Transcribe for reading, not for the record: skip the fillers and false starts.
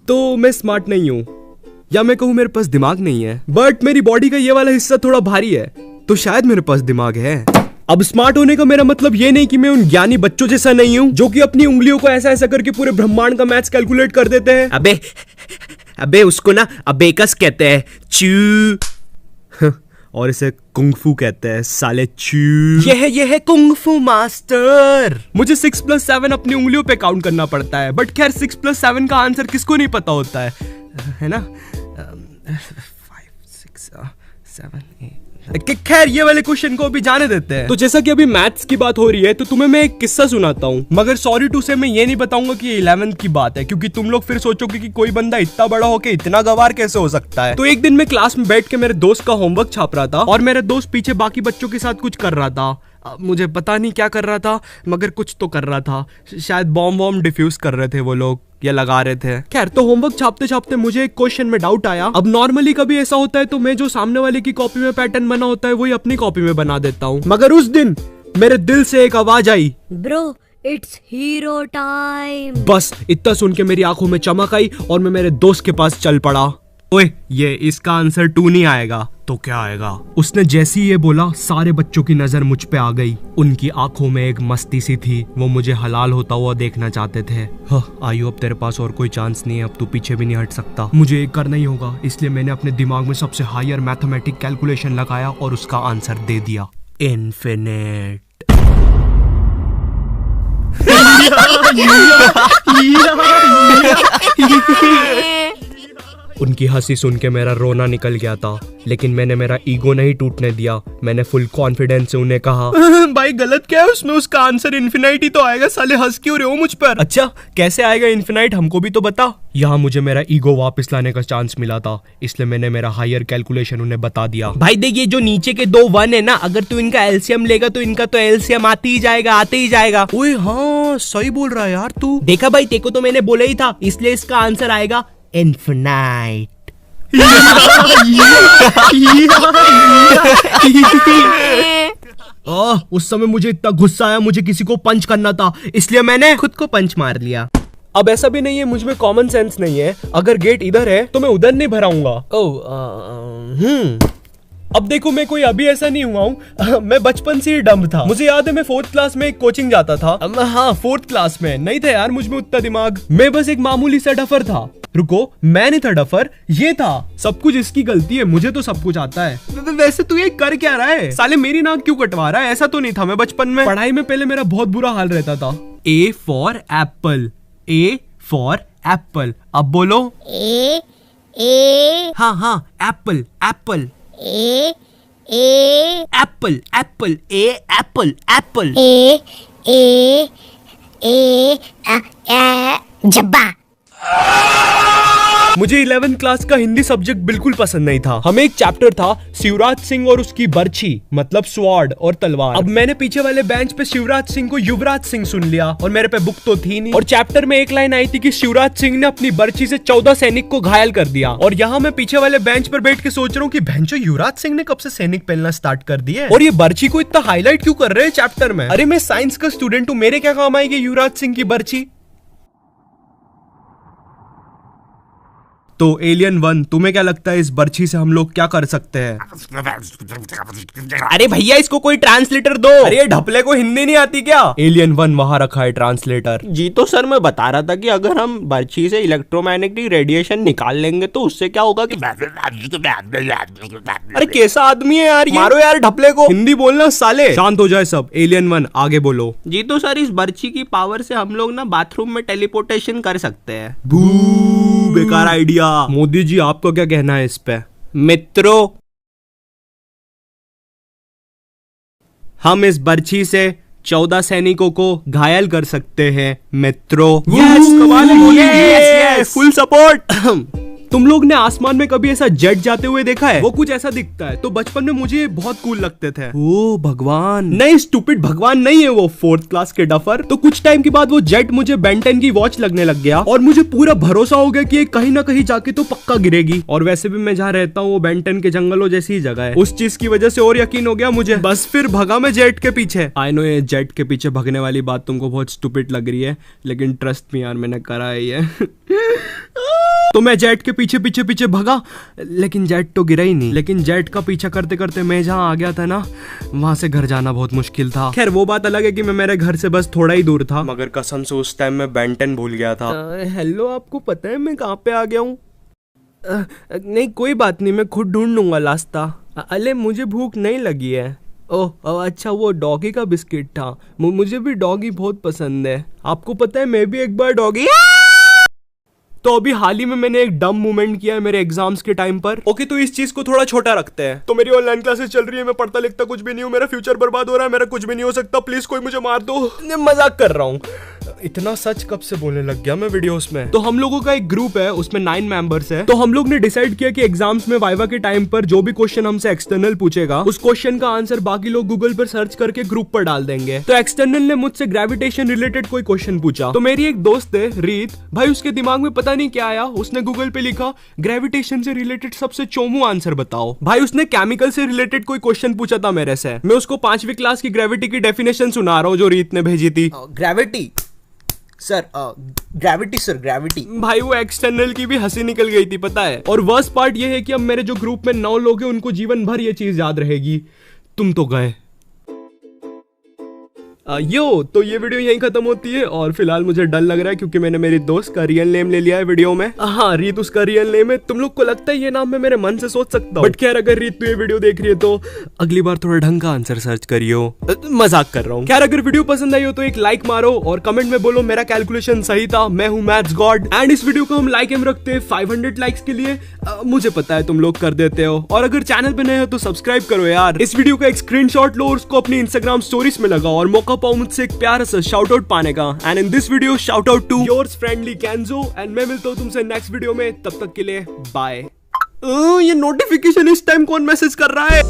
तो मैं स्मार्ट नहीं हूँ, या मैं कहूँ मेरे पास दिमाग नहीं है, बट मेरी बॉडी का ये वाला हिस्सा थोड़ा भारी है, तो शायद मेरे पास दिमाग है। अब स्मार्ट होने का मेरा मतलब ये नहीं कि मैं उन ज्ञानी बच्चों जैसा नहीं हूँ जो कि अपनी उंगलियों को ऐसा ऐसा करके पूरे ब्रह्मांड का मैथ्स कैलकुलेट कर देते हैं। अबे उसको ना अबेकस कहते हैं, चू। और इसे कुंगफू कहते हैं, साले चू। ये है कुंगफू मास्टर। मुझे 6+7 अपनी उंगलियों पे काउंट करना पड़ता है, बट खैर 6+7 का आंसर किसको नहीं पता होता है ना? 5 6 7 8। खैर ये वाले क्वेश्चन को अभी जाने देते हैं। तो जैसा कि अभी मैथ्स की बात हो रही है, तो तुम्हें मैं एक किस्सा सुनाता हूँ, मगर सॉरी टू से मैं ये नहीं बताऊंगा कि 11th की बात है, क्योंकि तुम लोग फिर सोचोगे कि कोई बंदा इतना बड़ा होके इतना गवार कैसे हो सकता है। तो एक दिन मैं क्लास में बैठ के मेरे दोस्त का होमवर्क छाप रहा था, और मेरे दोस्त पीछे बाकी बच्चों के साथ कुछ कर रहा था। मुझे पता नहीं क्या कर रहा था, मगर कुछ तो कर रहा था। शायद बॉम्ब वॉम्ब डिफ्यूज कर रहे थे वो लोग, या लगा रहे थे। खैर, तो होमवर्क छापते छापते मुझे एक क्वेश्चन में डाउट आया। अब नॉर्मली कभी ऐसा होता है तो मैं जो सामने वाले की कॉपी में पैटर्न बना होता है वही अपनी कॉपी में बना देता हूँ, मगर उस दिन मेरे दिल से एक आवाज आई, ब्रो इट्स हीरो टाइम। बस इतना सुन के मेरी आंखों में चमक आई और मैं मेरे दोस्त के पास चल पड़ा। ओए, ये इसका आंसर 2 नहीं आएगा तो क्या आएगा? उसने जैसे ही ये बोला, सारे बच्चों की नजर मुझ पे आ गई। उनकी आंखों में एक मस्ती सी थी, वो मुझे हलाल होता हुआ देखना चाहते थे। आयु, अब तेरे पास और कोई चांस नहीं है, अब तू पीछे भी नहीं हट सकता। मुझे ये करना ही होगा, इसलिए मैंने अपने दिमाग में सबसे हायर मैथमेटिक कैलकुलेशन लगाया और उसका आंसर दे दिया, इन्फिनिट। उनकी हंसी सुन के मेरा रोना निकल गया था, लेकिन मैंने मेरा ईगो नहीं टूटने दिया। मैंने फुल कॉन्फिडेंस से उन्हें कहा, भाई गलत क्या है उसमें? उसका आंसर इन्फिनाइट ही तो आएगा। साले हंस क्यों रहे हो मुझ पर? अच्छा, कैसे आएगा इन्फिनाइट, हमको भी तो बता। यहाँ मुझे मेरा ईगो वापस लाने का चांस मिला था, इसलिए मैंने मेरा हायर कैलकुलेशन उन्हें बता दिया। भाई देखिए, जो नीचे के 2 1 है ना, अगर तू इनका एलसीएम लेगा तो इनका तो एलसीएम आते ही जाएगा। ओए हाँ, सही बोल रहा है यार तू। देखा भाई, तेको तो मैंने बोला ही था, इसलिए इसका आंसर आएगा इन्फिनाइट। उस समय मुझे इतना गुस्सा आया, मुझे किसी को पंच करना था, इसलिए मैंने खुद को पंच मार लिया। अब ऐसा भी नहीं है मुझ में कॉमन सेंस नहीं है, अगर गेट इधर है तो मैं उधर नहीं भराऊंगा। अब देखो, मैं कोई अभी ऐसा नहीं हुआ हूँ, मैं बचपन से ही डम्ब था। मुझे याद है मैं 4th क्लास में एक कोचिंग जाता था। हाँ, 4th क्लास में नहीं था यार मुझ में उतना दिमाग, मैं बस एक मामूली सा डफर था। रुको, मैं नहीं था डफर, ये था। सब कुछ इसकी गलती है, मुझे तो सब कुछ आता है। वैसे तू ये कर क्या रहा है? साले मेरी नाक क्यों कटवा रहा है? ऐसा तो नहीं था मैं बचपन में। पढ़ाई में पहले मेरा बहुत बुरा हाल रहता था। A for Apple, A for Apple. अब बोलो ए हाँ, एप्पल एप्पल ए एप्पल एप्पल ए एप्पल एप्पल ए जब्बा। मुझे 11th क्लास का हिंदी सब्जेक्ट बिल्कुल पसंद नहीं था। हमें एक चैप्टर था शिवराज सिंह और उसकी बर्छी, मतलब स्वॉर्ड और तलवार। अब मैंने पीछे वाले बेंच पे शिवराज सिंह को युवराज सिंह सुन लिया, और मेरे पे बुक तो थी नहीं। और चैप्टर में एक लाइन आई थी कि शिवराज सिंह ने अपनी बर्छी से 14 सैनिक को घायल कर दिया। और यहाँ मैं पीछे वाले बेंच पर बैठ के सोच रहा हूँ कि भैंचो, युवराज सिंह ने कब से सैनिक पहनना स्टार्ट कर दिया, और ये बर्छी को इतना हाईलाइट क्यों कर रहे हैं चैप्टर में? अरे मैं साइंस का स्टूडेंट हूँ, मेरे क्या काम आएगी युवराज सिंह की बर्छी? तो एलियन 1, तुम्हें क्या लगता है इस बर्छी से हम लोग क्या कर सकते हैं? अरे भैया, इसको कोई ट्रांसलेटर दो। अरे ढपले को हिंदी नहीं आती क्या? एलियन 1 वहां रखा है ट्रांसलेटर। जी तो सर, मैं बता रहा था कि अगर हम बर्छी से इलेक्ट्रोमैग्नेटिक रेडिएशन निकाल लेंगे तो उससे क्या होगा कि अरे कैसा आदमी है यार, मारो यार ढपले को। हिंदी बोलना साले। शांत हो जाए सब। एलियन 1 आगे बोलो। जी तो सर, इस बर्छी की पावर से हम लोग ना बाथरूम में टेलीपोर्टेशन कर सकते हैं। बेकार आइडिया। मोदी जी, आपको क्या कहना है इस पे? मित्रों, हम इस बर्छी से 14 सैनिकों को घायल कर सकते हैं मित्रों। कमाल है, फुल सपोर्ट। तुम लोग ने आसमान में कभी ऐसा जेट जाते हुए देखा है? वो कुछ ऐसा दिखता है। तो बचपन में मुझे ये बहुत कूल लगते थे। ओ भगवान, नहीं स्टूपिड, भगवान नहीं है वो, 4th क्लास के डफर। तो कुछ टाइम के बाद वो जेट मुझे बेन 10 की वॉच लगने लग गया और मुझे पूरा भरोसा हो गया कि ये कहीं ना कहीं जाके तो पक्का गिरेगी। और वैसे भी मैं जहाँ रहता हूँ वो बेन 10 के जंगलों जैसी ही जगह है। उस चीज की वजह से और यकीन हो गया मुझे। बस फिर भगा मैं जेट के पीछे। आई नो ये जेट के पीछे भगने वाली बात तुमको बहुत स्टूपिड लग रही है, लेकिन ट्रस्ट मी यार, मैंने करा है ये। तो मैं जेट के पीछे पीछे पीछे भगा, लेकिन जेट तो गिरा ही नहीं। लेकिन जेट का पीछा करते करते मैं जहाँ आ गया था ना, वहां से घर जाना बहुत मुश्किल था। खैर वो बात अलग है कि मैं मेरे घर से बस थोड़ा ही दूर था, मगर कसम से उस टाइम मैं बेन 10 भूल गया था। हेलो, आपको पता है मैं कहाँ पे आ गया हूँ? नहीं कोई बात नहीं, मैं खुद ढूंढ लूंगा रास्ता। अले मुझे भूख नहीं लगी है। ओह अच्छा, वो डॉगी का बिस्किट था। मुझे भी डॉगी बहुत पसंद है। आपको पता है मैं भी एक बार डॉगी। तो अभी हाल ही में मैंने एक डम मूवमेंट किया है मेरे एग्जाम्स के टाइम पर। ओके तो इस चीज को थोड़ा छोटा रखते हैं। तो मेरी ऑनलाइन क्लासेस चल रही है, मैं पढ़ता लिखता कुछ भी नहीं हूँ, मेरा फ्यूचर बर्बाद हो रहा है, मेरा कुछ भी नहीं हो सकता, प्लीज कोई मुझे मार दो। मजाक कर रहा हूँ, इतना सच कब से बोलने लग गया मैं वीडियोस में। तो हम लोगों का एक ग्रुप है, उसमें 9 मेंबर्स है। तो हम लोग ने डिसाइड किया कि एग्जाम्स में वाइवा के टाइम पर जो भी क्वेश्चन हमसे एक्सटर्नल पूछेगा, उस क्वेश्चन का आंसर बाकी लोग गूगल पर सर्च करके ग्रुप पर डाल देंगे। तो एक्सटर्नल ने मुझसे ग्रेविटेशन रिलेटेड कोई क्वेश्चन पूछा। तो मेरी एक दोस्त है रीत, भाई उसके दिमाग में पता नहीं क्या आया, उसने गूगल पे लिखा ग्रेविटेशन से रिलेटेड सबसे चोमू आंसर बताओ। भाई उसने केमिकल से रिलेटेड कोई क्वेश्चन पूछा था मेरे से। मैं उसको 5वीं क्लास की ग्रेविटी की डेफिनेशन सुना रहा हूँ जो रीत ने भेजी थी। Gravity sir, gravity sir, gravity. भाई वो एक्सटर्नल की भी हंसी निकल गई थी पता है। और वर्स्ट पार्ट ये है कि अब मेरे जो ग्रुप में 9 लोग हैं उनको जीवन भर ये चीज याद रहेगी, तुम तो गए। तो ये वीडियो यहीं खत्म होती है। और फिलहाल मुझे डर लग रहा है क्योंकि मैंने मेरी दोस्त का रियल नेम ले लिया है वीडियो में। हाँ, रीत उसका रियल नेम है। तुम लोग को लगता है ये नाम मैं मेरे मन से सोच सकता हूँ? बट खैर अगर रीत तू ये वीडियो देख रही है तो अगली बार थोड़ा ढंग का आंसर सर्च करियो। मजाक कर रहा हूँ। खैर अगर वीडियो पसंद आई हो तो एक लाइक मारो और कमेंट में बोलो मेरा कैलकुलेशन सही था, मैं हूँ मैथ्स गॉड। एंड इस वीडियो को हम लाइक एम रखते हैं 500 लाइक्स के लिए। मुझे पता है तुम लोग कर देते हो। और अगर चैनल पे नए हो तो सब्सक्राइब करो यार। इस वीडियो का एक स्क्रीनशॉट लो और उसको अपनी इंस्टाग्राम स्टोरीज में लगाओ और मौका पाओ मुझसे एक प्यारा सा शाउट आउट पाने का। And in this video shout out to yours friendly कैंजो। एंड मैं मिलता हूँ तुमसे नेक्स्ट वीडियो में, तब तक के लिए बाय। ये नोटिफिकेशन इस टाइम कौन मैसेज कर रहा है?